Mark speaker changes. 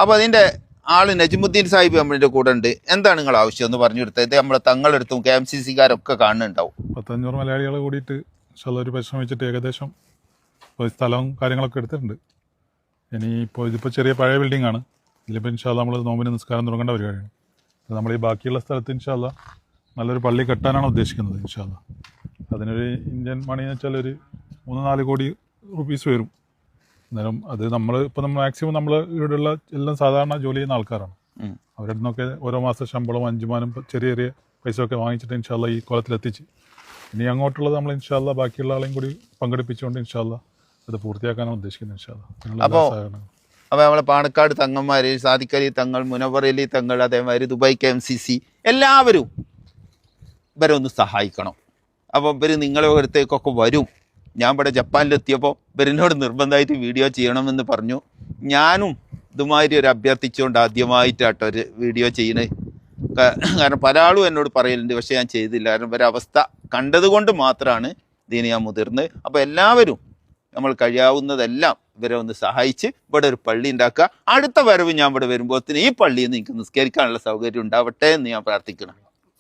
Speaker 1: അപ്പോൾ അതിൻ്റെ ആള് നജ്മുദ്ദീൻ സാഹിബ് നമ്മളിൻ്റെ കൂടെ ഉണ്ട്. എന്താണ് നിങ്ങൾ ആവശ്യം എന്ന് പറഞ്ഞു കൊടുത്തത്? ഇത് നമ്മളെ തങ്ങളെടുത്തും KMCC-കാരൊക്കെ കാണുന്നുണ്ടാവും.
Speaker 2: 500 മലയാളികൾ കൂടിയിട്ട് ഒരു പരിശ്രമിച്ചിട്ട് ഏകദേശം സ്ഥലവും കാര്യങ്ങളൊക്കെ എടുത്തിട്ടുണ്ട്. ഇനിയിപ്പോൾ ഇതിപ്പോൾ ചെറിയ പഴയ ബിൽഡിംഗ് ആണ്. ഇതിലിപ്പോൾ ഇൻഷാല്ലാ നമ്മൾ നോമ്പിന് നിസ്കാരം തുടങ്ങേണ്ട പരിപാടിയാണ്. നമ്മൾ ഈ ബാക്കിയുള്ള സ്ഥലത്ത് ഇൻഷാല്ലാ നല്ലൊരു പള്ളി കെട്ടാനാണ് ഉദ്ദേശിക്കുന്നത്. ഇൻഷാല്ലാ അതിനൊരു ഇന്ത്യൻ മണി എന്ന് വെച്ചാൽ ഒരു 3-4 കോടി റുപ്പീസ് വരും. അന്നേരം അത് നമ്മൾ മാക്സിമം നമ്മൾ ഇവിടെയുള്ള എല്ലാം സാധാരണ ജോലി ചെയ്യുന്ന ആൾക്കാരാണ്. അവരുടെ നിന്നൊക്കെ ഓരോ മാസം ശമ്പളം 5 മാനം ചെറിയ ചെറിയ പൈസ ഒക്കെ വാങ്ങിച്ചിട്ട് ഇൻഷാല്ലാ ഈ കോലത്തിലെത്തിച്ച് ഇനി അങ്ങോട്ടുള്ളത് നമ്മൾ ഇൻഷാല്ലാ ബാക്കിയുള്ള ആളെയും കൂടി പങ്കെടുപ്പിച്ചുകൊണ്ട് ഇൻഷാല്ലാ അത് പൂർത്തിയാക്കാനാണ് ഉദ്ദേശിക്കുന്നത്. ഇൻഷാല്ലാ
Speaker 1: അപ്പോൾ നമ്മളെ പാണക്കാട് തങ്ങന്മാർ, സാദിഖലി തങ്ങൾ, മുനവറലി തങ്ങൾ, അതേമാതിരി ദുബായ് KMCC എല്ലാവരും ഇവരെ ഒന്ന് സഹായിക്കണം. അപ്പോൾ ഇവർ നിങ്ങളെ അടുത്തേക്കൊക്കെ വരും. ഞാൻ ഇവിടെ ജപ്പാനിലെത്തിയപ്പോൾ ഇവരിനോട് നിർബന്ധമായിട്ട് വീഡിയോ ചെയ്യണമെന്ന് പറഞ്ഞു. ഞാനും ഇതുമാതിരി ഒരു അഭ്യർത്ഥിച്ചുകൊണ്ട് ആദ്യമായിട്ടാട്ടോ ഒരു വീഡിയോ ചെയ്യണത്. കാരണം പല ആളും എന്നോട് പറയലുണ്ട്, പക്ഷേ ഞാൻ ചെയ്തില്ല. കാരണം ഇവരെ അവസ്ഥ കണ്ടതുകൊണ്ട് മാത്രമാണ് ഇതിന് ഞാൻ മുതിർന്നത്. അപ്പോൾ എല്ലാവരും നമ്മൾ കഴിയാവുന്നതെല്ലാം ഇവരെ ഒന്ന് സഹായിച്ച് ഇവിടെ ഒരു പള്ളി ഉണ്ടാക്കുക. അടുത്ത വരവ് ഞാൻ ഇവിടെ വരുമ്പോഴത്തേന് ഈ പള്ളിയിൽ നിന്ന് എനിക്ക് നിസ്കരിക്കാനുള്ള സൗകര്യം ഉണ്ടാവട്ടെ എന്ന് ഞാൻ പ്രാർത്ഥിക്കണം.